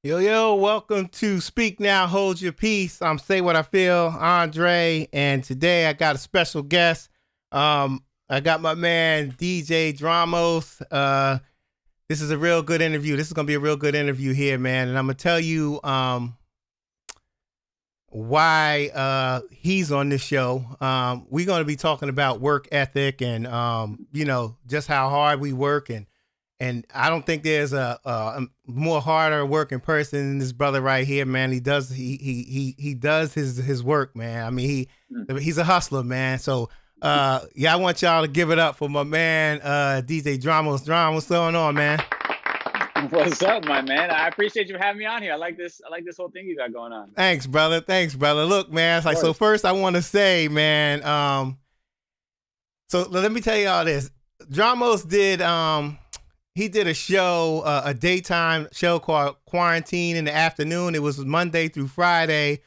Yo, yo, welcome to Speak Now, Hold Your Peace. I'm Say What I Feel, Andre, and today I got a special guest. I got my man, DJ Dramos. This is a real good interview. This is going to be a real good interview here, man, and I'm going to tell you why he's on this show. We're going to be talking about work ethic and, just how hard we work and I don't think there's a more harder working person than this brother right here, man. He does his work, man. I mean, he's a hustler, man. So I want y'all to give it up for my man, DJ Dramos. What's going on, man? What's up, my man? I appreciate you having me on here. I like this whole thing you got going on. Thanks, brother. Look, man. It's like, so first I want to say, man. So let me tell you all this. Dramos did he did a show, a daytime show called Quarantine in the Afternoon. It was Monday through Friday.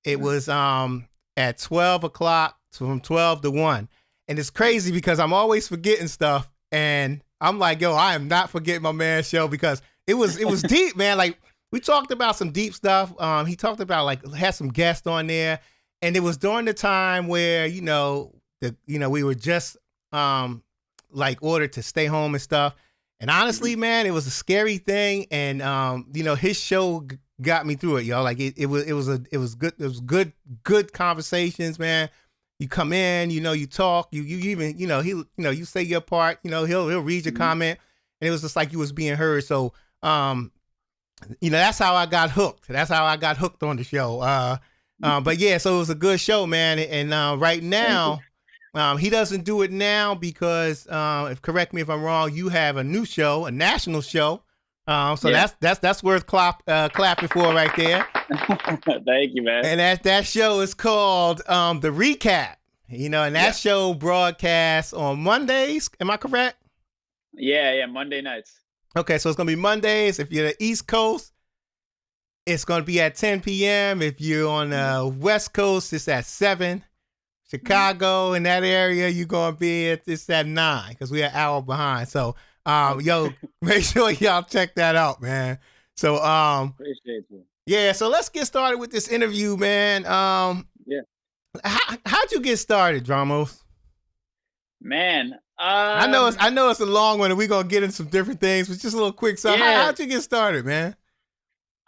It was at 12 o'clock, from 12 to 1. And it's crazy because I'm always forgetting stuff. And I'm like, yo, I am not forgetting my man's show because it was deep, man. Like, we talked about some deep stuff. He talked about, had some guests on there. And it was during the time where, we were just ordered to stay home and stuff. And honestly, man, it was a scary thing, and his show got me through it, y'all. Like it was good conversations, man. You come in, you talk, you even you say your part, he'll read your comment, and it was just like you was being heard. So that's how I got hooked. That's how I got hooked on the show. But yeah, so it was a good show, man. And right now. He doesn't do it now because, correct me if I'm wrong, you have a new show, a national show. That's worth clapping for right there. Thank you, man. And that show is called The Recap. And that show broadcasts on Mondays. Am I correct? Yeah, Monday nights. Okay, so it's gonna be Mondays. If you're the East Coast, it's gonna be at 10 p.m. If you're on the West Coast, it's at 7. Chicago, in that area, you're going to be it's at 9 because we're an hour behind. So, make sure y'all check that out, man. So, appreciate you. Yeah, so let's get started with this interview, man. How'd you get started, Dramos? Man, I know it's a long one, and we're going to get into some different things, but just a little quick. So, how'd you get started, man?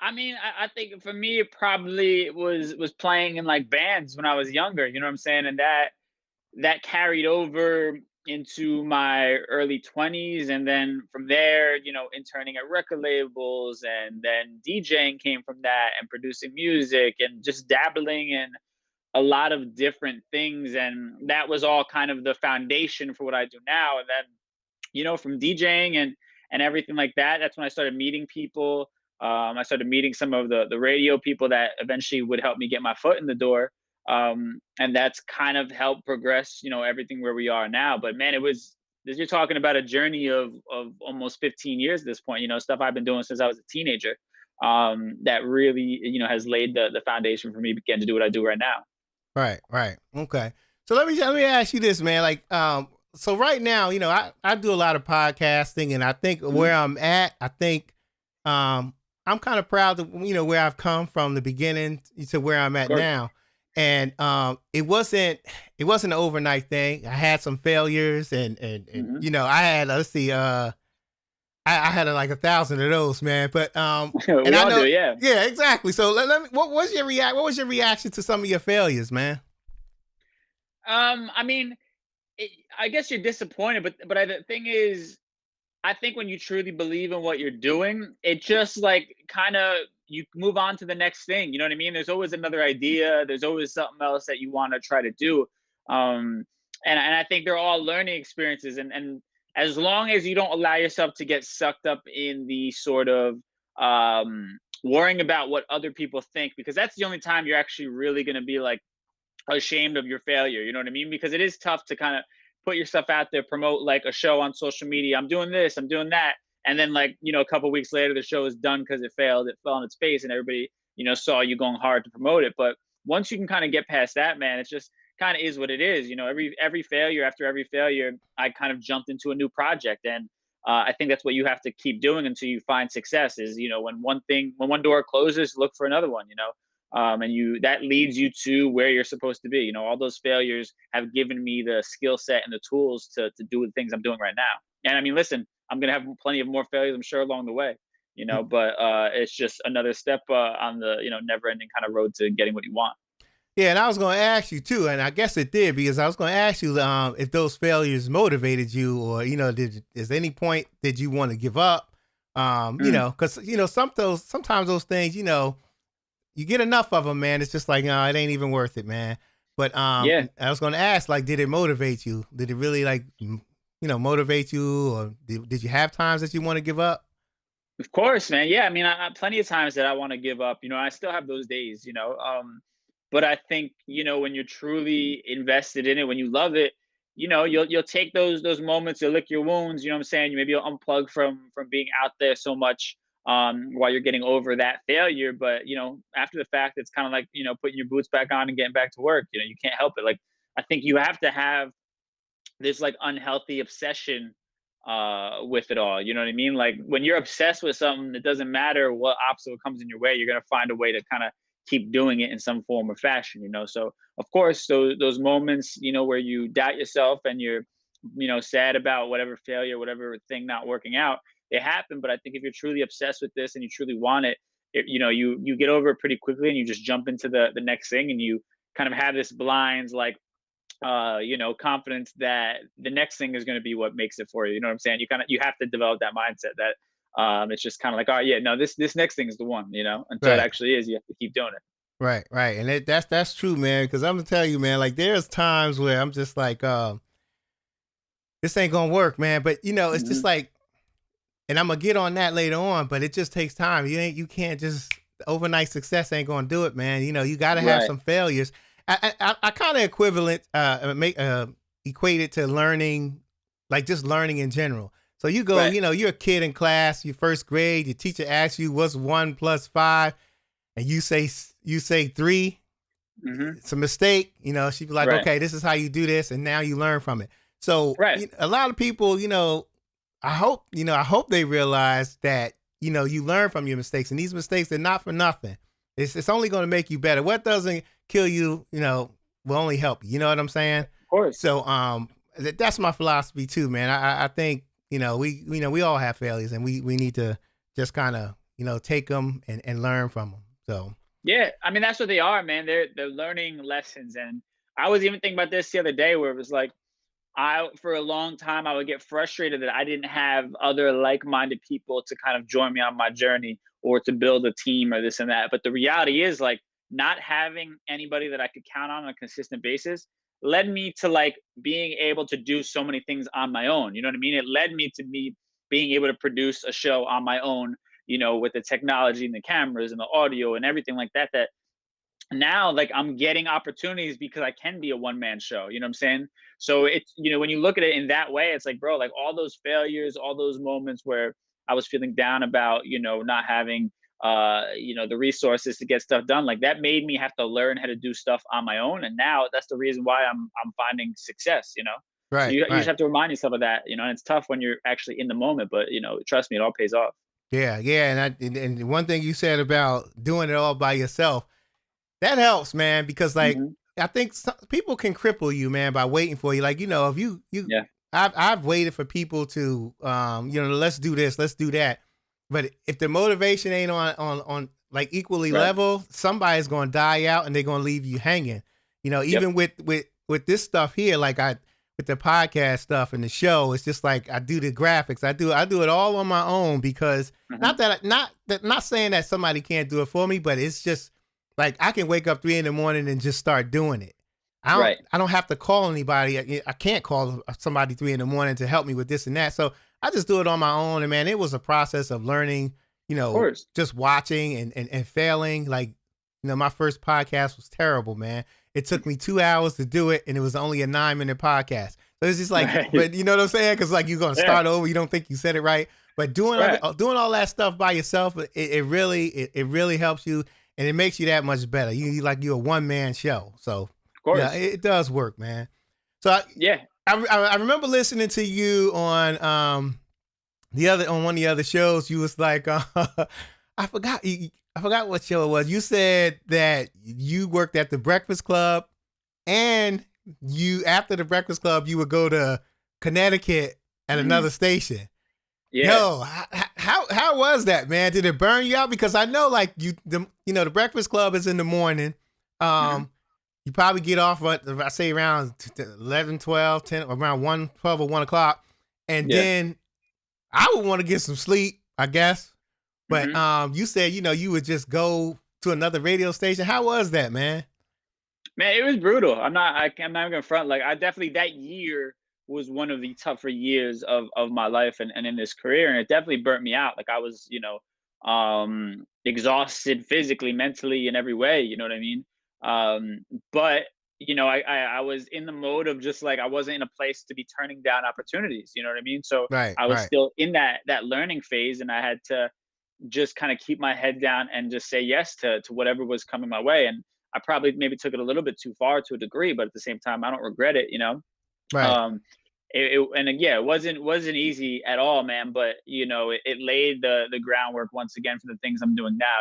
I mean, I think for me, it probably was playing in bands when I was younger, you know what I'm saying? And that carried over into my early 20s. And then from there, interning at record labels, and then DJing came from that, and producing music and just dabbling in a lot of different things. And that was all kind of the foundation for what I do now. And then, from DJing and everything like that, that's when I started meeting people. I started meeting some of the radio people that eventually would help me get my foot in the door. And that's kind of helped progress, everything where we are now. But man, you're talking about a journey of almost 15 years at this point, stuff I've been doing since I was a teenager. That really, has laid the foundation for me to begin to do what I do right now. Right. Okay. So let me ask you this, man. So right now, I do a lot of podcasting, and I think where I'm at, I'm kind of proud of, where I've come from the beginning to where I'm at now. And it wasn't an overnight thing. I had some failures and I had, let's see, I had like 1,000 of those, man. But and I know, yeah, exactly. So let me, what was your reaction to some of your failures, man? I mean, I guess you're disappointed, but the thing is, I think when you truly believe in what you're doing, it just kind of, you move on to the next thing. You know what I mean? There's always another idea. There's always something else that you want to try to do. And I think they're all learning experiences. And as long as you don't allow yourself to get sucked up in the sort of worrying about what other people think, because that's the only time you're actually really going to be ashamed of your failure. You know what I mean? Because it is tough to kind of put yourself out there, promote a show on social media. I'm doing this, I'm doing that. And then a couple of weeks later, the show is done because it failed. It fell on its face, and everybody, saw you going hard to promote it. But once you can kind of get past that, man, it's just kind of is what it is. Every failure, after every failure, I kind of jumped into a new project. And I think that's what you have to keep doing until you find success. Is, when one door closes, look for another one. And that leads you to where you're supposed to be. All those failures have given me the skill set and the tools to do the things I'm doing right now. And I mean, listen, I'm gonna have plenty of more failures, I'm sure, along the way. But it's just another step on the never-ending kind of road to getting what you want. Yeah, and I was going to ask you too, and I guess it did, because I was going to ask you if those failures motivated you, or is any point did you want to give up? Because sometimes those things, you get enough of them, man. It's just like, no, it ain't even worth it, man. But Yeah. I was going to ask, like, did it motivate you? Did it really motivate you, or did you have times that you want to give up? Of course, man. Yeah, I mean, plenty of times that I want to give up. I still have those days. But I think when you're truly invested in it, when you love it, you'll take those moments, you'll lick your wounds. You know what I'm saying? Maybe you'll unplug from being out there so much while you're getting over that failure. But after the fact, it's kind of like putting your boots back on and getting back to work. You can't help it. Like, I think you have to have this like unhealthy obsession with it all. You know what I mean? Like, when you're obsessed with something, it doesn't matter what obstacle comes in your way, you're gonna find a way to kind of keep doing it in some form or fashion. So of course those moments, where you doubt yourself and you're sad about whatever failure, whatever thing not working out, they happen. But I think if you're truly obsessed with this and you truly want you get over it pretty quickly, and you just jump into the next thing, and you kind of have this blind, like, confidence that the next thing is going to be what makes it for you. You know what I'm saying? You have to develop that mindset that it's just kind of like, oh yeah, no, this next thing is the one. Until it Right. actually is, you have to keep doing it. Right, right, and that's true, man. Because I'm gonna tell you, man. Like, there's times where I'm just like, this ain't gonna work, man. But it's just Hmm. like, and I'm gonna get on that later on. But it just takes time. You can't just overnight success ain't gonna do it, man. You got to have Right. some failures. I kind of equate it to learning, like just learning in general. So you go, Right. you're a kid in class, your first grade. Your teacher asks you what's 1 + 5, and you say 3. Hmm. It's a mistake. She'd be like, Right. okay, this is how you do this, and now you learn from it. So Right. a lot of people, I hope they realize that you learn from your mistakes, and these mistakes, they're not for nothing. It's only going to make you better. What doesn't kill you, will only help you. You know what I'm saying? Of course. So that's my philosophy too, man. I think we all have failures, and we need to just kind of take them and learn from them. So Yeah, I mean, that's what they are, man. They're learning lessons. And I was even thinking about this the other day, where it was like, for a long time, I would get frustrated that I didn't have other like-minded people to kind of join me on my journey, or to build a team, or this and that. But the reality is, like, not having anybody that I could count on a consistent basis led me to like being able to do so many things on my own. You know what I mean? It led me to me being able to produce a show on my own, with the technology and the cameras and the audio and everything like that, that now, like, I'm getting opportunities because I can be a one-man show. You know what I'm saying? So it's, when you look at it in that way, it's like, bro, like, all those failures, all those moments where I was feeling down about not having the resources to get stuff done, like, that made me have to learn how to do stuff on my own. And now that's the reason why I'm finding success. So right, you just right. have to remind yourself of that. And it's tough when you're actually in the moment, but trust me, it all pays off. Yeah, yeah, and one thing you said about doing it all by yourself, that helps, man, because like Hmm. I think people can cripple you, man, by waiting for you. Like, if you Yeah. I've waited for people to let's do this, let's do that. But if the motivation ain't on like equally Right. level, somebody's going to die out, and they're going to leave you hanging. Yep. Even with this stuff here, like with the podcast stuff and the show, it's just like I do the graphics. I do it all on my own, because Hmm. not saying that somebody can't do it for me, but it's just like I can wake up 3 in the morning and just start doing it. Right. I don't have to call anybody. I can't call somebody 3 in the morning to help me with this and that. So I just do it on my own. And man, it was a process of learning, Of course. just watching and failing. Like, my first podcast was terrible, man. It took me 2 hours to do it, and it was only a 9-minute podcast. So it's just like, Right. but you know what I'm saying? Because like you're gonna Yeah. start over, you don't think you said it right. But Right. doing all that stuff by yourself, it really helps you, and it makes you that much better. You're a one-man show. So Of yeah, course. it does work, man. So Yeah. I remember listening to you on on one of the other shows, you was like, I forgot. I forgot what show it was. You said that you worked at the Breakfast Club, and you after the Breakfast Club, you would go to Connecticut at another station. Yeah. Yo, how was that, man? Did it burn you out? Because I know, like the Breakfast Club is in the morning. You probably get off at, I say, around 11, 12, 10, around 1, 12 or 1 o'clock. And then I would want to get some sleep, I guess. But you said, you would just go to another radio station. How was that, man? Man, it was brutal. I'm not even gonna front. Like, I definitely, that year was one of the tougher years of my life and in this career. And it definitely burnt me out. Like, I was, exhausted physically, mentally, in every way, you know what I mean? But I was in the mode of just like, I wasn't in a place to be turning down opportunities, you know what I mean? So Right, I was right, still in that learning phase, and I had to just kind of keep my head down and just say yes to whatever was coming my way. And I probably maybe took it a little bit too far to a degree, but at the same time, I don't regret it, right, Um, it wasn't easy at all, man. But it laid the groundwork once again for the things I'm doing now.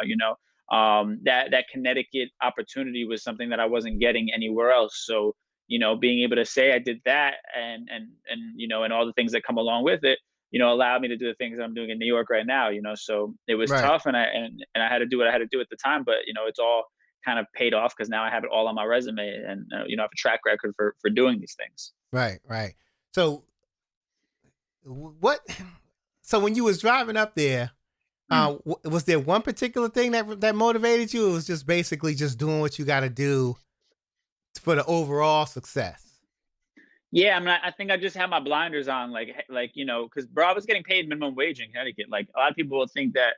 That Connecticut opportunity was something that I wasn't getting anywhere else. So being able to say I did that, and all the things that come along with it, allowed me to do the things that I'm doing in New York right now. So it was right, tough, and I had to do what I had to do at the time. But it's all kind of paid off because now I have it all on my resume, and I have a track record for doing these things. right, right. So what? So when you was driving up there, Mm. was there one particular thing that motivated you? It was just basically just doing what you got to do for the overall success. Yeah, I think I just had my blinders on, because bro, I was getting paid minimum wage in Connecticut. Like, a lot of people will think that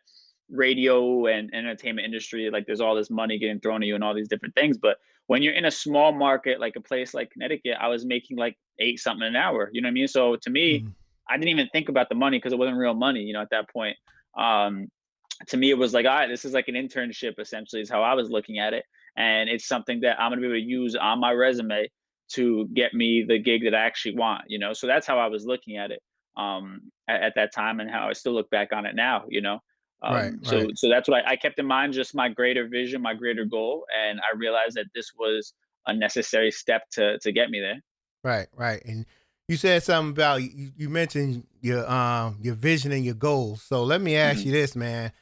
radio and entertainment industry, like, there's all this money getting thrown at you and all these different things. But when you're in a small market, like a place like Connecticut, I was making like 8 something an hour. You know what I mean? So to me, Mm. I didn't even think about the money because it wasn't real money. At that point, um, to me, it was like, all right, this is like an internship, essentially, is how I was looking at it. And it's something that I'm going to be able to use on my resume to get me the gig that I actually want. So that's how I was looking at it at that time, and how I still look back on it now. Right, right, So that's what I kept in mind, just my greater vision, my greater goal. And I realized that this was a necessary step to get me there. right, right. And you said something about you mentioned your vision and your goals. So let me ask Hmm. you this, man.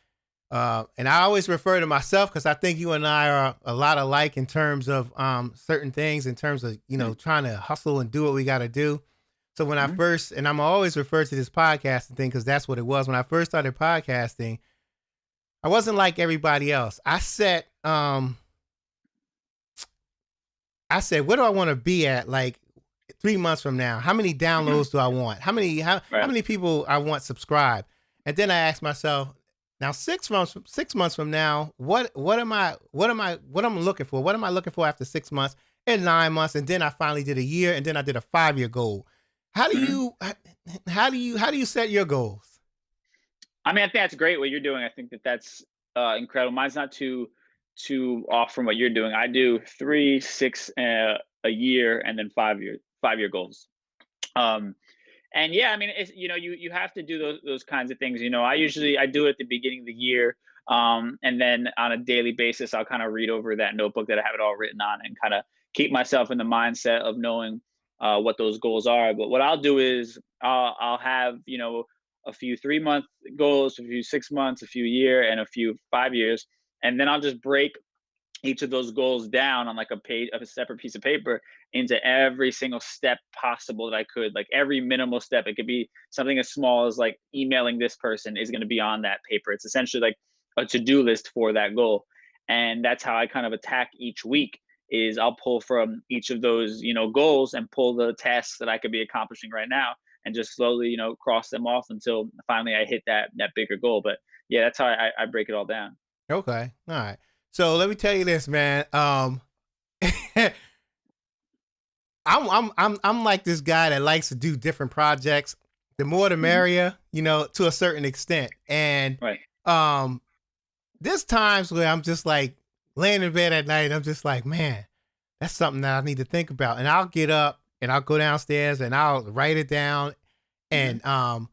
And I always refer to myself because I think you and I are a lot alike in terms of certain things, in terms of trying to hustle and do what we got to do. So when I Hmm. first, and I'm always refer to this podcasting thing because that's what it was. When I first started podcasting, I wasn't like everybody else. I said, where do I want to be at like 3 months from now? How many Hmm. downloads do I want? How Right. many people I want subscribed? And then I asked myself, now 6 months from now, what am I looking for? What am I looking for after 6 months and 9 months? And then I finally did a year, and then I did a 5 year goal. How do Hmm. you how do you set your goals? I mean, I think that's great what you're doing. I think that that's incredible. Mine's not too off from what you're doing. I do 3, 6 a year, and then 5-year goals. Um, and yeah, I mean, it's you have to do those kinds of things. I do it at the beginning of the year, and then on a daily basis, I'll kind of read over that notebook that I have it all written on, and kind of keep myself in the mindset of knowing what those goals are. But what I'll do is I'll have a few 3 month goals, a few 6 months, a few year, and a few 5 years, and then I'll just break each of those goals down on like a separate piece of paper into every single step possible that I could, like every minimal step. It could be something as small as like emailing this person is going to be on that paper. It's essentially like a to-do list for that goal. And that's how I kind of attack each week, is I'll pull from each of those, goals, and pull the tasks that I could be accomplishing right now, and just slowly, cross them off until finally I hit that bigger goal. But yeah, that's how I break it all down. Okay, all right. So let me tell you this, man. I'm like this guy that likes to do different projects. The more the Hmm. merrier, to a certain extent. And Right. um there's times where I'm just like laying in bed at night and I'm just like, man, that's something that I need to think about. And I'll get up and I'll go downstairs and I'll write it down. Hmm. And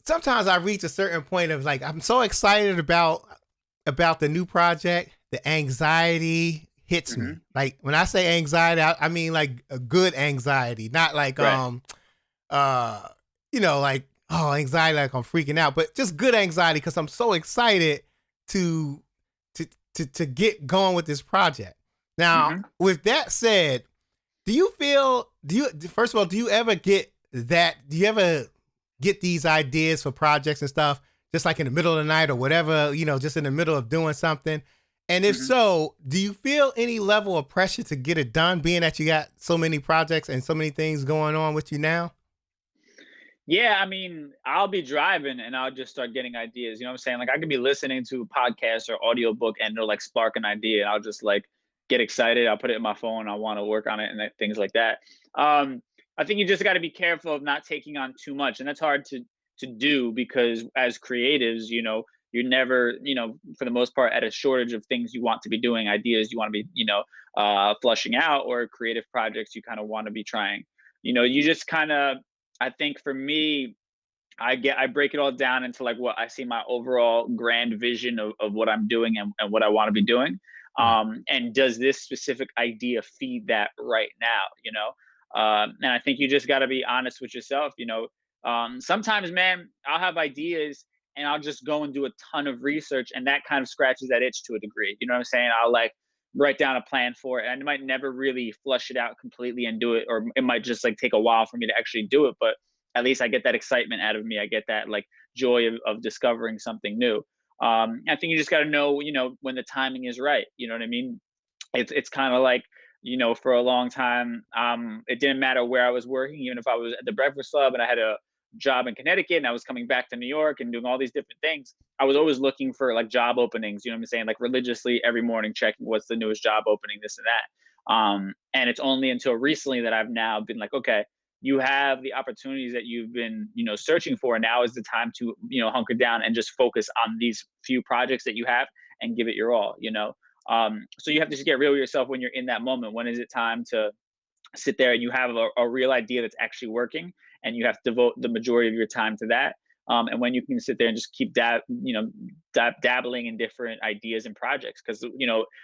sometimes I reach a certain point of like, I'm so excited about the new project. The anxiety hits Mm-hmm. me. Like when I say anxiety, I mean like a good anxiety, not like, Right. like, oh, anxiety, like I'm freaking out, but just good anxiety because I'm so excited to to get going with this project. Now, Mm-hmm. with that said, first of all, do you ever get that? Do you ever get these ideas for projects and stuff just like in the middle of the night or whatever, just in the middle of doing something? And if Mm-hmm. so, do you feel any level of pressure to get it done, being that you got so many projects and so many things going on with you now? Yeah, I mean, I'll be driving and I'll just start getting ideas. You know what I'm saying? Like I could be listening to a podcast or audiobook and it'll like spark an idea. And I'll just like get excited. I'll put it in my phone. I want to work on it and things like that. I think you just got to be careful of not taking on too much. And that's hard to do because as creatives, you're never, for the most part, at a shortage of things you want to be doing, ideas you want to be, flushing out, or creative projects you kind of want to be trying. You just kind of, I think for me, I break it all down into like what I see my overall grand vision of what I'm doing and what I want to be doing. Right. And does this specific idea feed that right now? And I think you just got to be honest with yourself. Sometimes, man, I'll have ideas and I'll just go and do a ton of research, and that kind of scratches that itch to a degree. You know what I'm saying? I'll like write down a plan for it, and I might never really flush it out completely and do it, or it might just like take a while for me to actually do it. But at least I get that excitement out of me. I get that like joy of discovering something new. I think you just got to know, when the timing is right. You know what I mean? It's kind of like, for a long time, it didn't matter where I was working, even if I was at the Breakfast Club and I had a job in Connecticut and I was coming back to New York and doing all these different things. I was always looking for like job openings. You know what I'm saying? Like religiously every morning checking what's the newest job opening, this and that. And it's only until recently that I've now been like, okay, you have the opportunities that you've been, searching for. And now is the time to, hunker down and just focus on these few projects that you have and give it your all. So you have to just get real with yourself when you're in that moment. When is it time to sit there and you have a real idea that's actually working, and you have to devote the majority of your time to that? And when you can sit there and just keep dabbling in different ideas and projects, because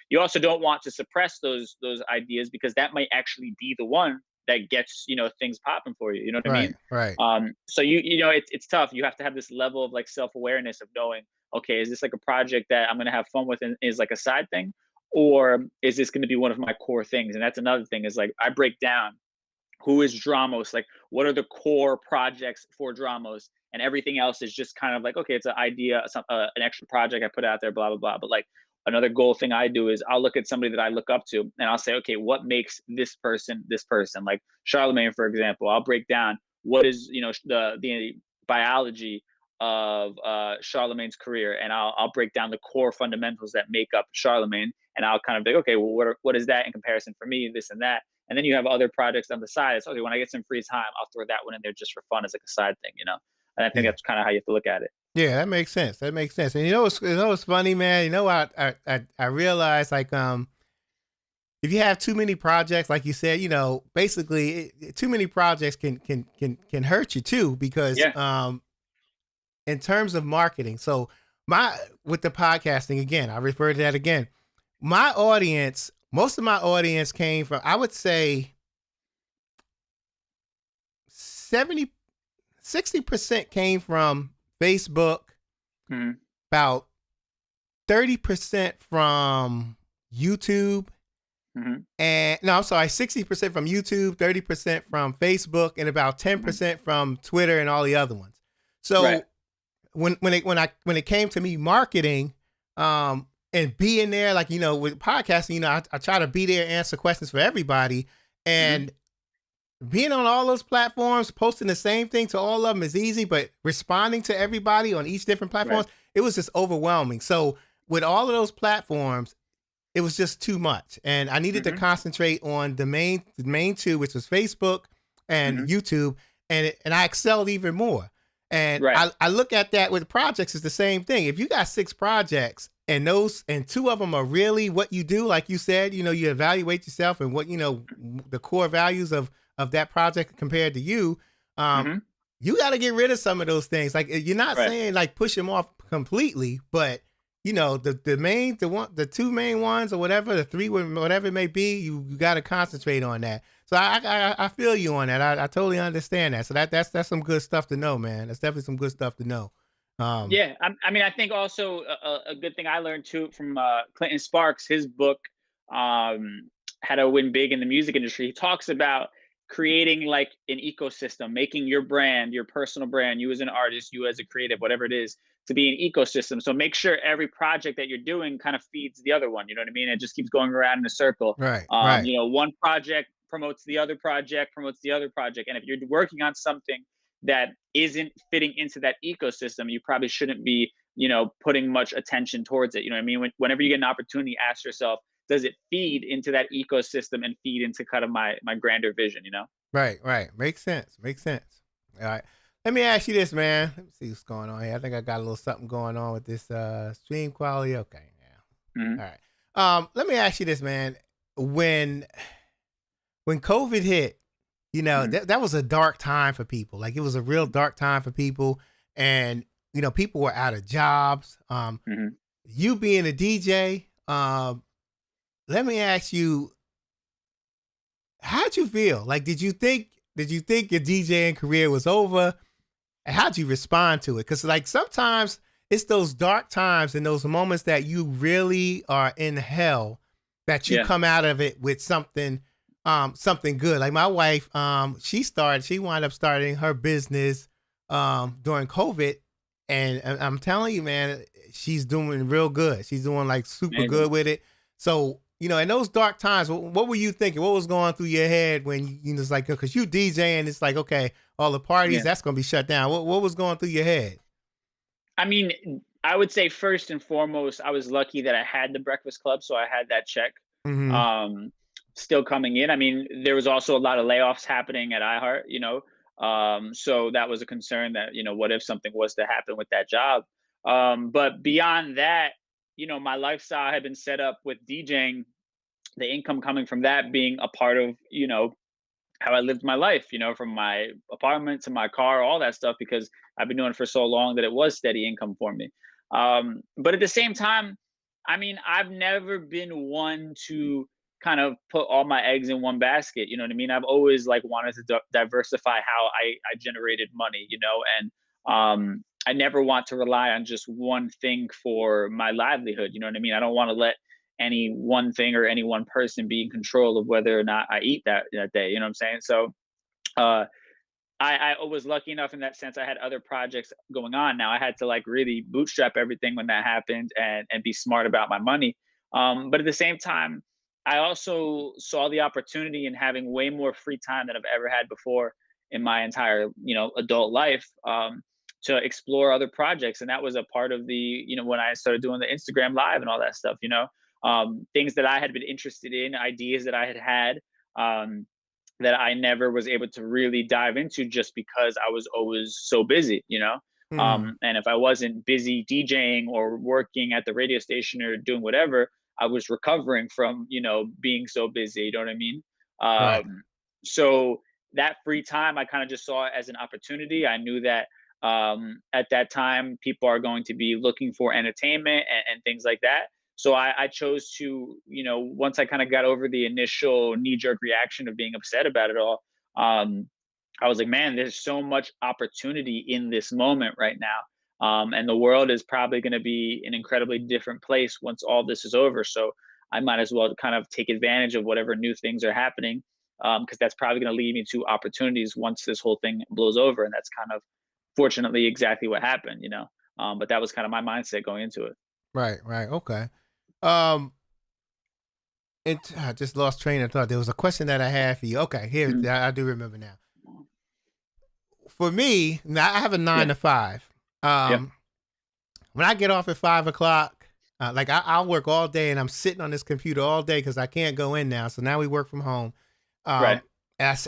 you also don't want to suppress those ideas, because that might actually be the one that gets things popping for you. You know what I Right. mean? Right. So it's tough. You have to have this level of like self awareness of knowing, okay, is this like a project that I'm going to have fun with and is like a side thing, or is this going to be one of my core things? And that's another thing, is like I break down who is Dramos, like what are the core projects for Dramos, and everything else is just kind of like, okay, it's an idea, an extra project I put out there, blah blah blah. But like another goal thing I do is I'll look at somebody that I look up to and I'll say, okay, what makes this person this person? Like Charlemagne, for example, I'll break down what is the biology of Charlemagne's career, and I'll break down the core fundamentals that make up Charlemagne, and I'll kind of be like, okay, well, what is that in comparison for me, this and that. And then you have other projects on the side. It's okay, when I get some free time, I'll throw that one in there just for fun as like a side thing. And I think Yeah. that's kind of how you have to look at it. Yeah, that makes sense. That makes sense. And what's funny, man. I realized like if you have too many projects, like you said, basically too many projects can hurt you too, because Yeah. in terms of marketing. So with the podcasting again, I refer to that again. Most of my audience came from, I would say 60% came from Facebook, Mm-hmm. about 30% from YouTube, Mm-hmm. and no, I'm sorry, 60% from YouTube, 30% from Facebook, and about 10% from Twitter and all the other ones. So Right. when it came to me marketing, and being there, like, with podcasting, I try to be there, answer questions for everybody, and being on all those platforms, posting the same thing to all of them is easy, but responding to everybody on each different platforms, it was just overwhelming. So with all of those platforms, it was just too much, and I needed to concentrate on the main two, which was Facebook and YouTube, and I excelled even more. And I look at that with projects as the same thing. If you got 6 projects and two of them are really what you do, like you said, you evaluate yourself and what the core values of that project compared to you. you got to get rid of some of those things. Like you're not Right. saying like push them off completely, but the two main ones or whatever, the three, whatever it may be, you got to concentrate on that. So I feel you on that. I totally understand that. So that's some good stuff to know, man. That's definitely some good stuff to know. Yeah, I mean, I think also a good thing I learned too from Clinton Sparks, his book, How to Win Big in the Music Industry. He talks about creating like an ecosystem, making your brand, your personal brand, you as an artist, you as a creative, whatever it is, to be an ecosystem. So make sure every project that you're doing kind of feeds the other one. You know what I mean? It just keeps going around in a circle. Right, right, One project promotes the other project, promotes the other project, and if you're working on something that isn't fitting into that ecosystem, you probably shouldn't be, putting much attention towards it. You know what I mean? Whenever you get an opportunity, ask yourself, does it feed into that ecosystem and feed into kind of my grander vision, right, right. Makes sense. Makes sense. All right. Let me ask you this, man. Let me see what's going on here. I think I got a little something going on with this stream quality. Okay, Mhm. now. All right. Let me ask you this, man. When COVID hit, Mhm. that was a dark time for people. Like it was a real dark time for people. And, people were out of jobs. Mhm. You being a DJ, let me ask you, how'd you feel? Like, did you think your DJing career was over? And how'd you respond to it? Because like sometimes it's those dark times and those moments that you really are in hell that you Yeah. come out of it with something good. Like my wife, she wound up starting her business during COVID. And I'm telling you, man, she's doing real good. She's doing like super Amazing. good with it. So, in those dark times, what were you thinking? What was going through your head when it's like, because you DJing, it's like, okay, all the parties, Yeah. that's going to be shut down. What was going through your head? I mean, I would say first and foremost, I was lucky that I had the Breakfast Club, so I had that check Mm-hmm. um, still coming in. I mean, there was also a lot of layoffs happening at iHeart, so that was a concern that what if something was to happen with that job? But beyond that, my lifestyle had been set up with DJing, the income coming from that being a part of how I lived my life, from my apartment to my car, all that stuff, because I've been doing it for so long that it was steady income for me. But at the same time, I mean, I've never been one to kind of put all my eggs in one basket. You know what I mean? I've always like wanted to diversify how I generated money, and I never want to rely on just one thing for my livelihood. You know what I mean? I don't want to let any one thing or any one person be in control of whether or not I eat that day. You know what I'm saying? So uh, I was lucky enough in that sense. I had other projects going on. Now I had to like really bootstrap everything when that happened and be smart about my money. But at the same time, I also saw the opportunity in having way more free time than I've ever had before in my entire adult life. To explore other projects, and that was a part of the when I started doing the Instagram live and all that stuff. Things that I had been interested in, ideas that I had that I never was able to really dive into just because I was always so busy. Mm-hmm. And if I wasn't busy DJing or working at the radio station or doing whatever, I was recovering from, being so busy. You know what I mean? Right. So that free time, I kind of just saw it as an opportunity. I knew that at that time, people are going to be looking for entertainment and things like that. So I chose to, once I kind of got over the initial knee jerk reaction of being upset about it all, um, I was like, man, there's so much opportunity in this moment right now. And the world is probably going to be an incredibly different place once all this is over. So I might as well kind of take advantage of whatever new things are happening, because that's probably going to lead me to opportunities once this whole thing blows over. And that's kind of fortunately exactly what happened. But that was kind of my mindset going into it. Right. Right. Okay. Um, I just lost train of thought. There was a question that I had for you. Okay, here Mhm. I do remember now. For me, now I have a nine Yeah. to five. Yep. Um, when I get off at 5 o'clock, like I'll work all day, and I'm sitting on this computer all day because I can't go in now. So now we work from home. Right. Um,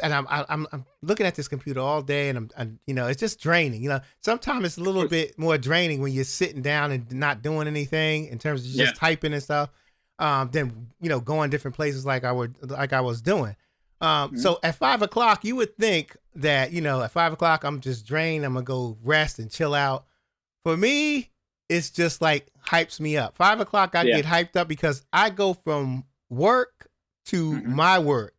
and I'm looking at this computer all day, and it's just draining. Sometimes it's a Of little course. bit more draining when you're sitting down and not doing anything in terms of Yeah. just typing and stuff. Than going different places like I was doing. Mhm. So at 5 o'clock, you would think that, at 5 o'clock, I'm just drained. I'm going to go rest and chill out. For me, it's just like hypes me up. 5 o'clock, I Yeah. get hyped up because I go from work to Mhm. my work.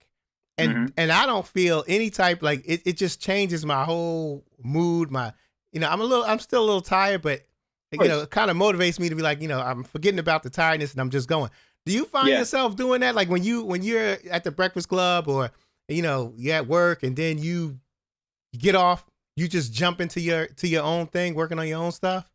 And Mhm. and I don't feel any type like it just changes my whole mood. I'm still a little tired, but Of course. it kind of motivates me to be like, I'm forgetting about the tiredness and I'm just going. Do you find Yeah. yourself doing that? Like when you're at the Breakfast Club or you're at work and then you get off, you just jump into your own thing, working on your own stuff?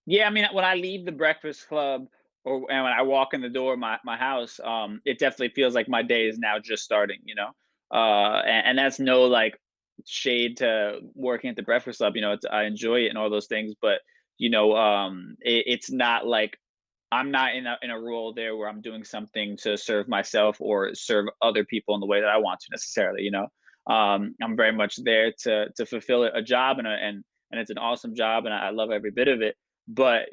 Yeah, I mean, when I leave the Breakfast Club and when I walk in the door of my house, it definitely feels like my day is now just starting, you know? And that's no like shade to working at the Breakfast Club, you know, I enjoy it and all those things, but it's not like I'm not in a role there where I'm doing something to serve myself or serve other people in the way that I want to necessarily, you know. I'm very much there to fulfill a job and it's an awesome job and I love every bit of it. But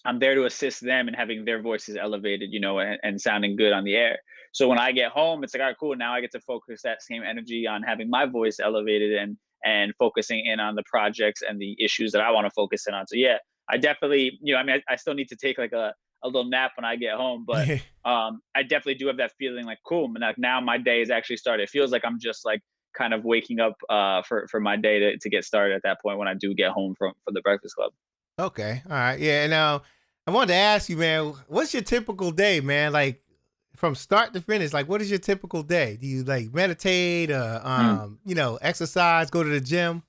I'm there to assist them in having their voices elevated, you know, and sounding good on the air. So when I get home, it's like, all right, cool. Now I get to focus that same energy on having my voice elevated and focusing in on the projects and the issues that I want to focus in on. So yeah, I definitely, I mean, I still need to take like a little nap when I get home, but I definitely do have that feeling like, cool, and like now my day is actually started. It feels like I'm just like kind of waking up for my day to get started at that point when I do get home from the Breakfast Club. Okay. All right. Yeah. And I wanted to ask you, man, what's your typical day, man? Like from start to finish, like what is your typical day? Do you like meditate or Mm. exercise, go to the gym?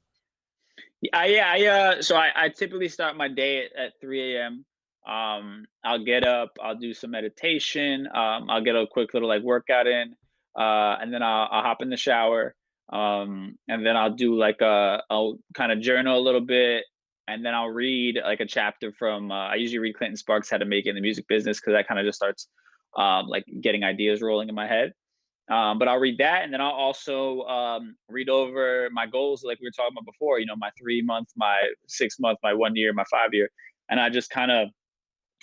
So I typically start my day at 3 a.m. I'll get up, I'll do some meditation, I'll get a quick little like workout in, and then I'll hop in the shower, and then I'll kind of journal a little bit, and then I'll read like a chapter from. I usually read Clinton Sparks' How to Make It in the Music Business because that kind of just starts like getting ideas rolling in my head. But I'll read that, and then I'll also read over my goals, like we were talking about before. You know, my 3 month, my 6 month, my 1 year, my 5 year, and I just kind of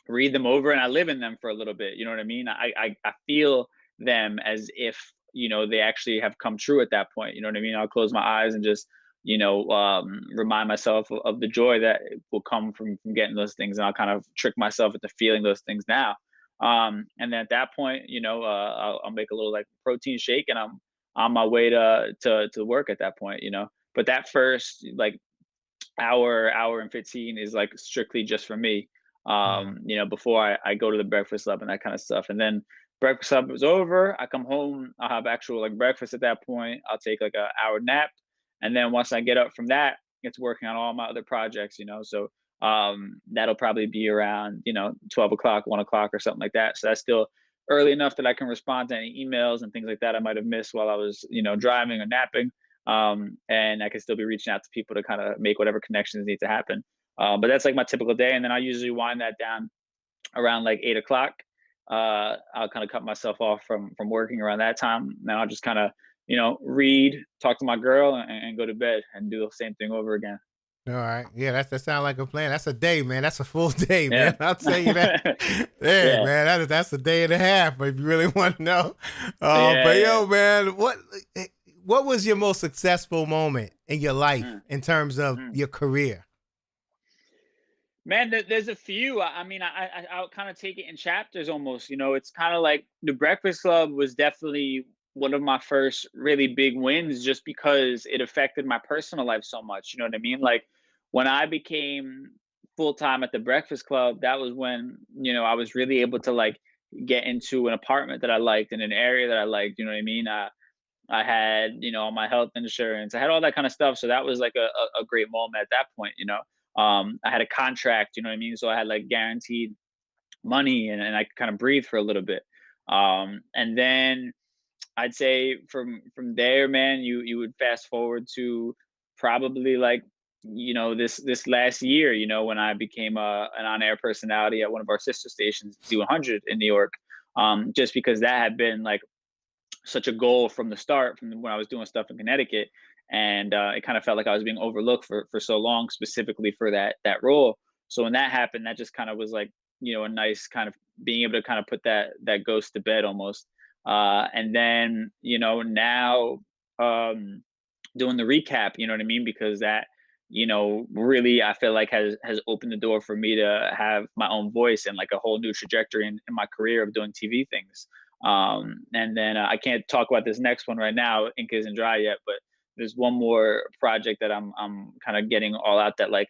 read them over, and I live in them for a little bit. You know what I mean? I feel them as if they actually have come true at that point. You know what I mean? I'll close my eyes and just remind myself of the joy that will come from getting those things, and I'll kind of trick myself into feeling those things now. And then at that point, I'll make a little like protein shake, and I'm on my way to work at that point. But that first like hour and 15 is like strictly just for me. Mhm. Before I go to the Breakfast Club and that kind of stuff. And then Breakfast Club is over, I come home, I'll have actual like breakfast at that point. I'll take like a hour nap. And then once I get up from that, it's working on all my other projects. So that'll probably be around, 12 o'clock, 1 o'clock or something like that. So that's still early enough that I can respond to any emails and things like that I might have missed while I was, driving or napping. And I can still be reaching out to people to kind of make whatever connections need to happen. But that's like my typical day, and then I usually wind that down around like 8 o'clock. I'll kind of cut myself off from working around that time. Then I'll just kind of read, talk to my girl, and go to bed and do the same thing over again. All right. Yeah, that sounds like a plan. That's a day, man. That's a full day, Yeah, man. I'll tell you that. Yeah, yeah, man. That's a day and a half if you really want to know. But yeah, yo, man, what was your most successful moment in your life yeah. in terms of Mm. your career? Man, there's a few. I mean, I'll kind of take it in chapters almost. It's kind of like the Breakfast Club was definitely one of my first really big wins, just because it affected my personal life so much. You know what I mean? Like when I became full time at the Breakfast Club, that was when I was really able to like get into an apartment that I liked in an area that I liked. You know what I mean? I had all my health insurance. I had all that kind of stuff. So that was like a great moment at that point. I had a contract, you know what I mean? So I had like guaranteed money, and I could kind of breathe for a little bit. And then I'd say from there, man, you would fast forward to probably like this last year, when I became an on-air personality at one of our sister stations, Z100 in New York. Just because that had been like such a goal from the start, from when I was doing stuff in Connecticut, and it kind of felt like I was being overlooked for so long, specifically for that role. So when that happened, that just kind of was like a nice kind of being able to kind of put that ghost to bed almost. And then, now, um, doing the recap, you know what I mean? Because that, really I feel like has opened the door for me to have my own voice and like a whole new trajectory in my career of doing TV things. And then I can't talk about this next one right now, ink isn't dry yet, but there's one more project that I'm kind of getting all out that like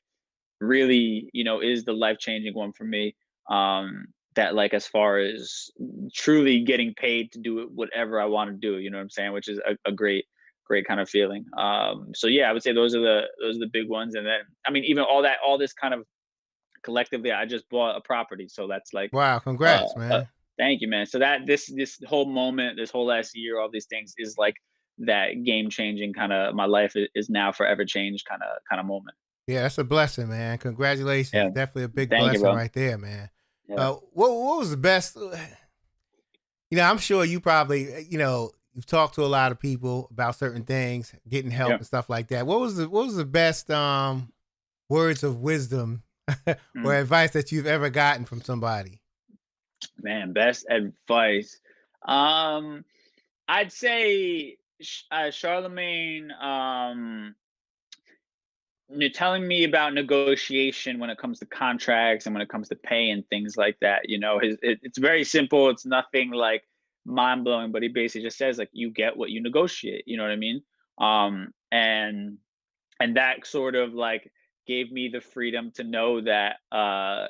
really, is the life changing one for me. That like as far as truly getting paid to do whatever I want to do, you know what I'm saying? Which is a great kind of feeling. So yeah, I would say those are the big ones. And then I mean, even all this kind of collectively, I just bought a property, so that's like Wow, uh, congrats, uh man. thank you, man. So that this whole moment, this whole last year, all these things is like that game changing kind of my life is now forever changed kind of moment. Yeah, that's a blessing, man. Congratulations. Yeah. Definitely a big Thank you, blessing bro. right there, man. Yeah. What was the best? I'm sure you probably, you've talked to a lot of people about certain things, getting help Yeah. and stuff like that. What was the best words of wisdom or Mm. advice that you've ever gotten from somebody? Man, best advice. Um, I'd say Charlemagne. You're telling me about negotiation when it comes to contracts and when it comes to pay and things like that. It's very simple. It's nothing like mind blowing, but he basically just says like you get what you negotiate. You know what I mean? And that sort of like gave me the freedom to know that I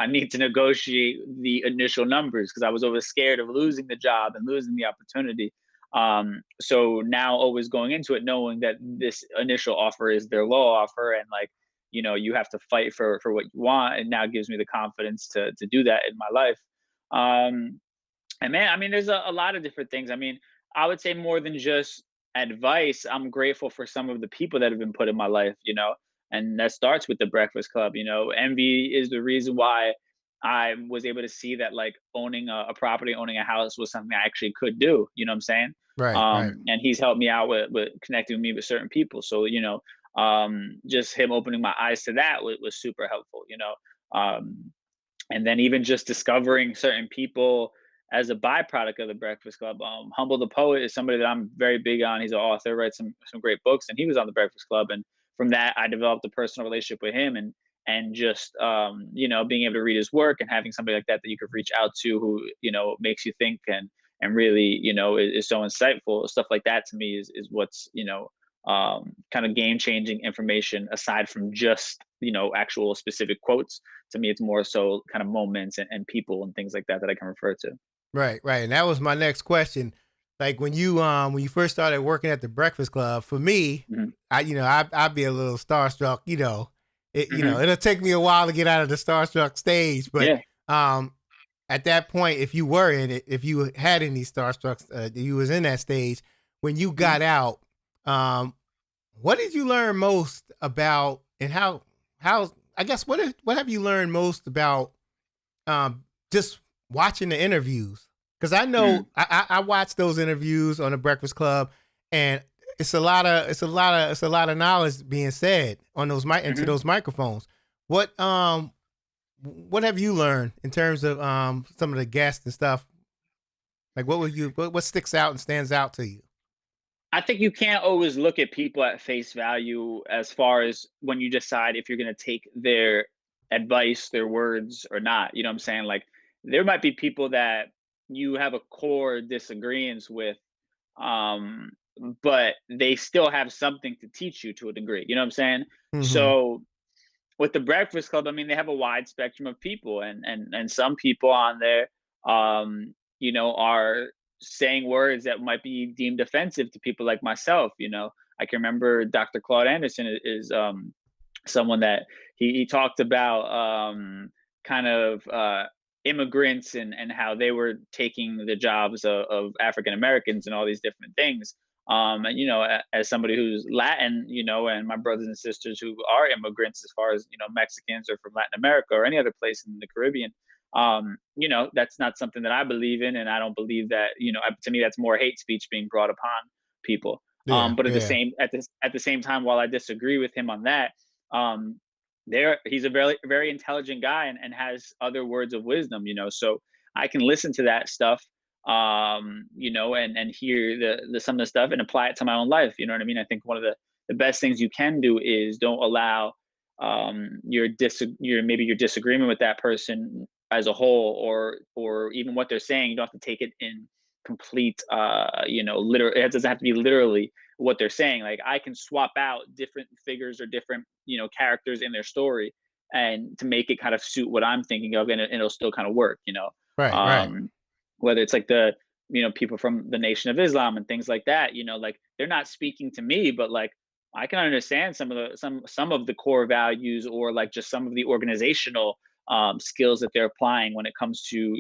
need to negotiate the initial numbers because I was always scared of losing the job and losing the opportunity. So now always going into it knowing that this initial offer is their low offer, and like you have to fight for what you want, and now gives me the confidence to do that in my life. Um and man, I mean, there's a lot of different things. I mean, I would say more than just advice, I'm grateful for some of the people that have been put in my life, and that starts with the Breakfast Club. Envy is the reason why I was able to see that like owning a property, owning a house was something I actually could do. You know what I'm saying? Right, right. And he's helped me out with connecting me with certain people. So, just him opening my eyes to that was super helpful, and then even just discovering certain people as a byproduct of the Breakfast Club. Humble the Poet is somebody that I'm very big on. He's an author, writes some great books, and he was on the Breakfast Club. And from that, I developed a personal relationship with him, and just being able to read his work and having somebody like that you could reach out to who makes you think and really is so insightful. Stuff like that to me is what's kind of game changing information aside from just actual specific quotes. To me, it's more so kind of moments and people and things like that I can refer to. Right, right. And that was my next question. Like when you first started working at the Breakfast Club, for me, Mhm. I'd be a little starstruck, Mhm. it'll take me a while to get out of the starstruck stage, but Yeah. um at that point, if you were in it, if you had any starstruck, you was in that stage, when you Mhm. got out, um what did you learn most about, and how I guess what have you learned most about just watching the interviews? Because I Mm. know I watch those interviews on the Breakfast Club, and it's a lot of knowledge being said on those into Mhm. those microphones. What have you learned in terms of some of the guests and stuff? Like what sticks out and stands out to you? I think you can't always look at people at face value as far as when you decide if you're going to take their advice, their words or not. You know what I'm saying? Like there might be people that you have a core disagreements with, um, but they still have something to teach you to a degree. You know what I'm saying? Mm-hmm. So with the Breakfast Club, I mean, they have a wide spectrum of people, and some people on there, are saying words that might be deemed offensive to people like myself. I can remember Dr. Claude Anderson is someone that he talked about kind of immigrants and how they were taking the jobs of African Americans and all these different things. And as somebody who's Latin, and my brothers and sisters who are immigrants, as far as Mexicans or from Latin America or any other place in the Caribbean, that's not something that I believe in, and I don't believe that. To me, that's more hate speech being brought upon people. Yeah, But yeah. at the same time, while I disagree with him on that, um, he's a very very intelligent guy and has other words of wisdom. So I can listen to that stuff, and hear the some of the stuff and apply it to my own life. You know what I mean? I think one of the best things you can do is don't allow your disagreement with that person as a whole, or even what they're saying. You don't have to take it in complete literal. It doesn't have to be literally what they're saying. Like, I can swap out different figures or different characters in their story, and to make it kind of suit what I'm thinking of, and it'll still kind of work. Right, right, um whether it's like the people from the Nation of Islam and things like that, like, they're not speaking to me, but like, I can understand some of the core values, or like just some of the organizational skills that they're applying when it comes to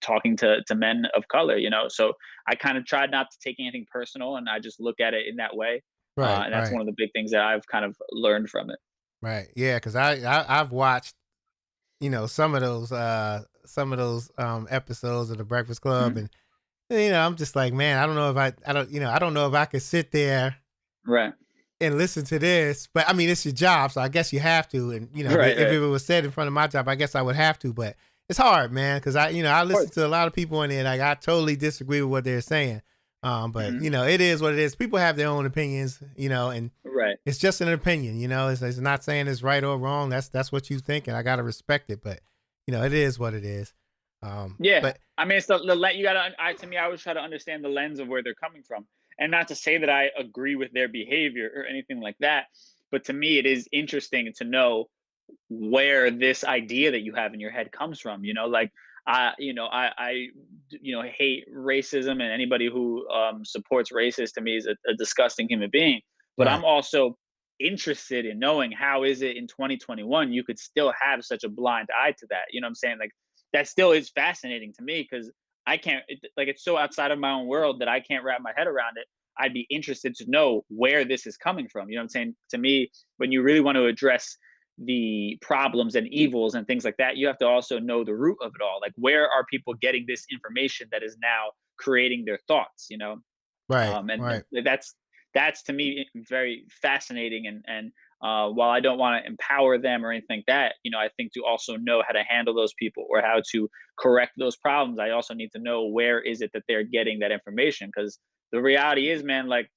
talking to men of color. So I kind of tried not to take anything personal, and I just look at it in that way. right, And that's right, one of the big things that I've kind of learned from it. right. Yeah, because I've watched some of those episodes of the Breakfast Club, Mhm. and I'm just like, man, I don't know if I could sit there Right. and listen to this. But I mean, it's your job, so I guess you have to. And Right. if Right. it was said in front of my job, I guess I would have to. But it's hard, man, because I Of listen course. to a lot of people in there. Like, I totally disagree with what they're saying. But Hmm. it is what it is. People have their own opinions, and Right. it's just an opinion. It's not saying it's right or wrong. That's what you think, and I gotta respect it. But it is what it is. Yeah, But I mean, it's the you gotta. To me, I always try to understand the lens of where they're coming from, and not to say that I agree with their behavior or anything like that. But to me, it is interesting to know where this idea that you have in your head comes from. Like, I hate racism, and anybody who supports racist, to me, is a disgusting human being. But right, I'm also interested in knowing, how is it in 2021 you could still have such a blind eye to that. You know what I'm saying? Like, that still is fascinating to me, because I can't like, it's so outside of my own world that I can't wrap my head around it. I'd be interested to know where this is coming from. You know what I'm saying? To me, when you really want to address the problems and evils and things like that, you have to also know the root of it all. Like, where are people getting this information that is now creating their thoughts? right, And right, that's to me very fascinating. And while I don't want to empower them or anything like that, I think to also know how to handle those people, or how to correct those problems, I also need to know where is it that they're getting that information. Because the reality is, man, like,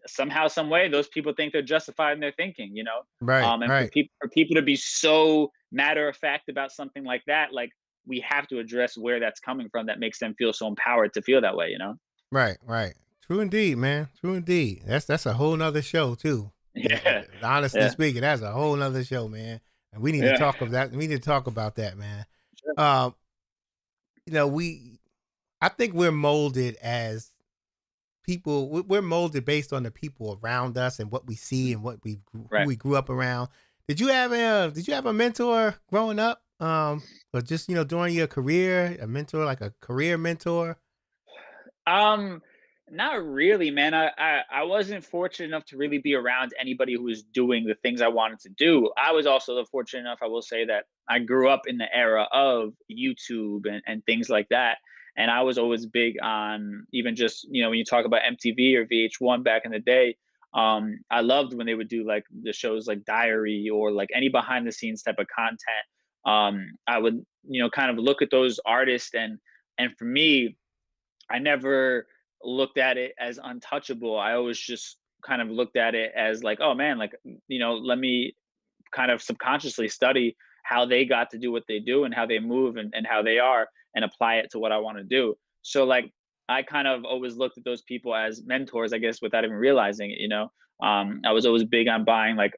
somehow, some way, those people think they're justified in their thinking. right, And right. for people to be so matter of fact about something like that, like, we have to address where that's coming from, that makes them feel so empowered to feel that way. Right, right. True indeed, man. True indeed. That's a whole nother show too. Yeah. Honestly Yeah. speaking, that's a whole nother show, man. And we need to Yeah. talk of that. We need to talk about that, man. Sure. Um, we I think we're molded as people. We're molded based on the people around us and what we see and who Right. we grew up around. Did you have a mentor growing up? Or just during your career, a mentor, like a career mentor? Um, Not really, man. I wasn't fortunate enough to really be around anybody who was doing the things I wanted to do. I was also fortunate enough, I will say, that I grew up in the era of YouTube and things like that. And I was always big on, even just, when you talk about MTV or VH1 back in the day, I loved when they would do like the shows like Diary, or like any behind the scenes type of content. I would, kind of look at those artists, and for me, I never looked at it as untouchable. I always just kind of looked at it as like, oh man, like, let me kind of subconsciously study how they got to do what they do, and how they move, and how they are, and apply it to what I want to do. So like, I kind of always looked at those people as mentors, I guess, without even realizing it. I was always big on buying, like,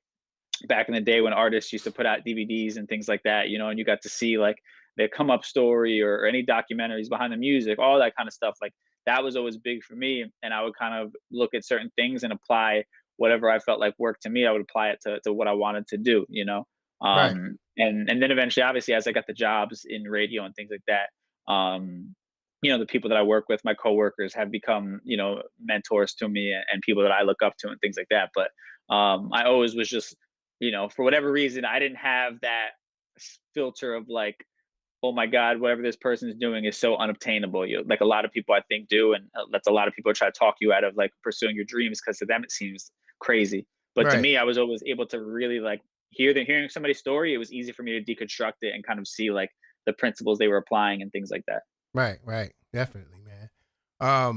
back in the day when artists used to put out DVDs and things like that, and you got to see like their come up story, or any documentaries behind the music, all that kind of stuff. Like, that was always big for me. And I would kind of look at certain things and apply whatever I felt like worked to me. I would apply it to what I wanted to do. Right. And then eventually, obviously, as I got the jobs in radio and things like that, the people that I work with, my coworkers, have become, mentors to me, and people that I look up to and things like that. But I always was just, for whatever reason, I didn't have that filter of like, oh my God, whatever this person is doing is so unobtainable. Like, a lot of people, I think, do, and that's a lot of people try to talk you out of like pursuing your dreams, because to them it seems crazy. But to Right. me, I was always able to really like hearing somebody's story. It was easy for me to deconstruct it and kind of see like the principles they were applying and things like that. Right. Right. Definitely, man. I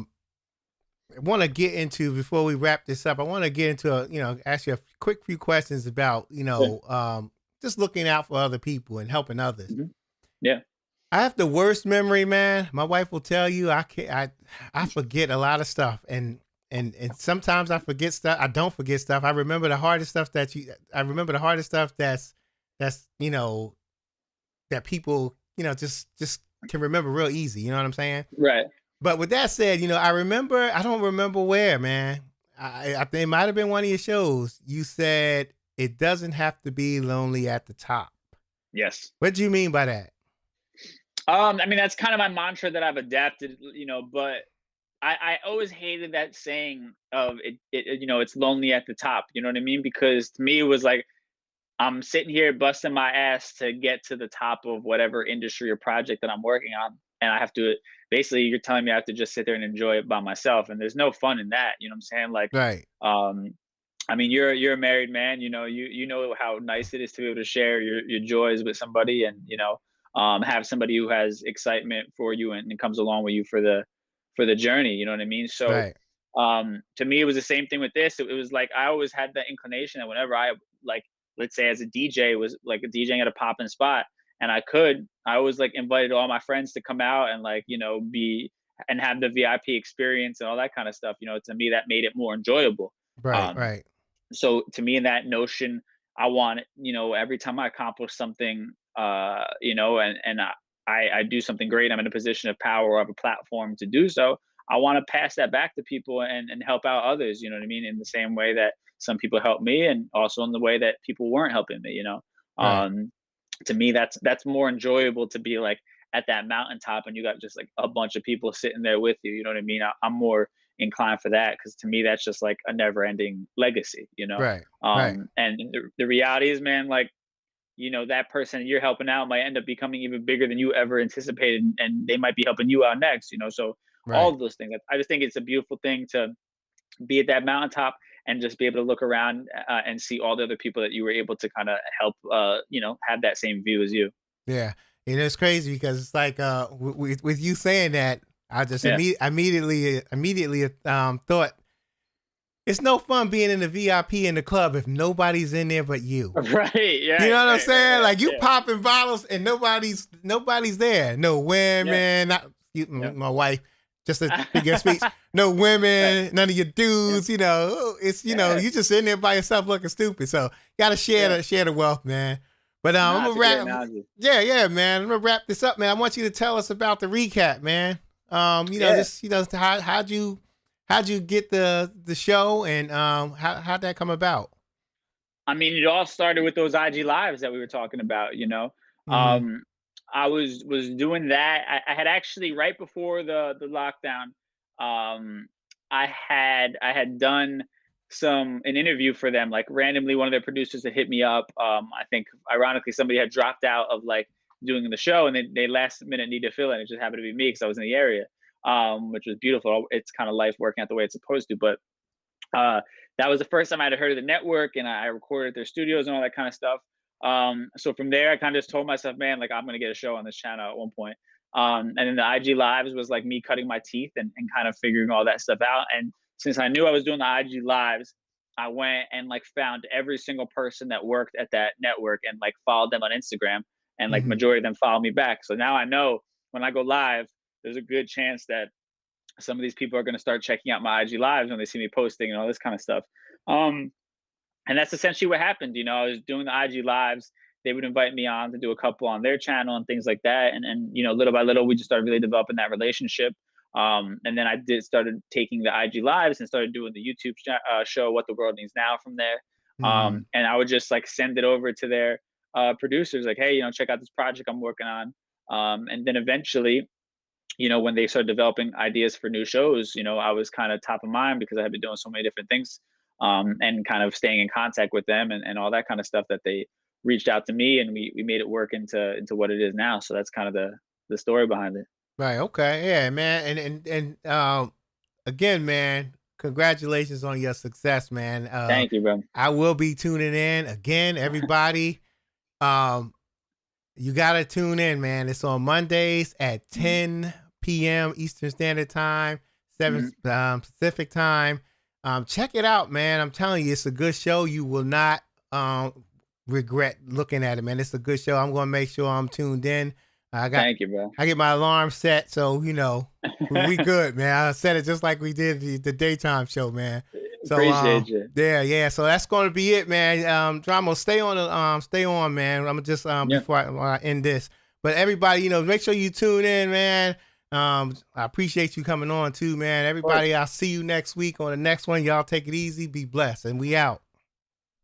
want to get into, before we wrap this up, I want to get into ask you a quick few questions about Yeah. just looking out for other people and helping others. Mhm. Yeah. I have the worst memory, man. My wife will tell you I forget a lot of stuff, and sometimes I forget stuff. I don't forget stuff. I remember the hardest stuff that's that people just can remember real easy. You know what I'm saying? Right. But with that said, I don't remember where, man. I think it might have been one of your shows. You said it doesn't have to be lonely at the top. Yes. What do you mean by that? I mean, that's kind of my mantra that I've adapted, but I always hated that saying of it's lonely at the top. You know what I mean? Because to me, it was like, I'm sitting here busting my ass to get to the top of whatever industry or project that I'm working on. And I have to, basically, you're telling me I have to just sit there and enjoy it by myself. And there's no fun in that. You know what I'm saying? Like, Right. I mean, you're a married man, you know how nice it is to be able to share your joys with somebody, and have somebody who has excitement for you and comes along with you for the journey. You know what I mean? So, Right. to me, it was the same thing with this. It was like I always had that inclination that whenever I, like, let's say as a DJ, was like a DJing at a poppin' spot, and I always like invited all my friends to come out and like be and have the VIP experience and all that kind of stuff. To me, that made it more enjoyable. Right. Um, Right. so to me, in that notion, I want, every time I accomplish something, and I do something great, I'm in a position of power or have a platform to do so. I want to pass that back to people and help out others. You know what I mean? In the same way that some people helped me, and also in the way that people weren't helping me. Right. Um, to me, that's more enjoyable, to be like at that mountaintop and you got just like a bunch of people sitting there with you. You know what I mean? I'm more inclined for that, because to me that's just like a never ending legacy. Right. Right. And the reality is, man, like, that person you're helping out might end up becoming even bigger than you ever anticipated, and they might be helping you out next. So all Right. of those things, I just think it's a beautiful thing to be at that mountaintop and just be able to look around, and see all the other people that you were able to kind of help, have that same view as you. Yeah. And it's crazy because it's like with you saying that, I just Yeah. immediately thought it's no fun being in the VIP in the club if nobody's in there but you. Right. Yeah. You know what I'm Right. saying? Right. Like you Yeah. popping bottles and nobody's there. No Yeah. women, not Yeah. my wife, just a figure of speech. No Right. women, none of your Yeah. dudes. It's Yeah. you just sitting there by yourself looking stupid. So gotta Yeah. share the wealth, man. But I'm Nah, gonna it's a great wrap. analogy. Yeah, man. I'm gonna wrap this up, man. I want you to tell us about the recap, man. Yeah. Just how'd you get the show, and how'd that come about? I mean, it all started with those IG lives that we were talking about. Hmm. Um, I was doing that. I had actually, right before the lockdown, um, I had done an interview for them. Like, randomly, one of their producers had hit me up. I think ironically somebody had dropped out of like doing the show, and they last minute needed to fill it. It just happened to be me because I was in the area, which was beautiful. It's kind of life working out the way it's supposed to, but uh, that was the first time I'd heard of the network, and I recorded their studios and all that kind of stuff. So from there, I kind of just told myself, man, like, I'm gonna get a show on this channel at one point. And then the IG lives was like me cutting my teeth and kind of figuring all that stuff out. And since I knew I was doing the IG lives, I went and like found every single person that worked at that network and like followed them on Instagram, and like Hmm. majority of them follow me back. So now I know when I go live, there's a good chance that some of these people are going to start checking out my IG lives when they see me posting and all this kind of stuff. Um, and that's essentially what happened. I was doing the IG lives. They would invite me on to do a couple on their channel and things like that. And little by little, we just started really developing that relationship. And then I started taking the IG lives and started doing the YouTube show, What the World Needs Now, from there. Hmm. And I would just like send it over to their producers, like, hey, check out this project I'm working on. And then eventually, when they started developing ideas for new shows, I was kind of top of mind because I had been doing so many different things, and kind of staying in contact with them and all that kind of stuff, that they reached out to me, and we made it work into what it is now. So that's kind of the story behind it. Right. Okay. Yeah, man. And again, man, congratulations on your success, man. Thank you, bro. I will be tuning in again, everybody. Um, you gotta tune in, man. It's on Mondays at Mhm. 10 p.m. Eastern Standard Time, 7 Pacific Time. Check it out, man. I'm telling you, it's a good show. You will not regret looking at it, man. It's a good show. I'm going to make sure I'm tuned in. Thank you, bro. I get my alarm set, so, you know, we good, man. I set it just like we did the daytime show, man. So, appreciate you. Yeah. So that's going to be it, man. Dramos, stay on, man. I'm just before I end this. But everybody, you know, make sure you tune in, man. I appreciate you coming on too, man. Everybody, I'll see you next week on the next one. Y'all take it easy, be blessed, and we out.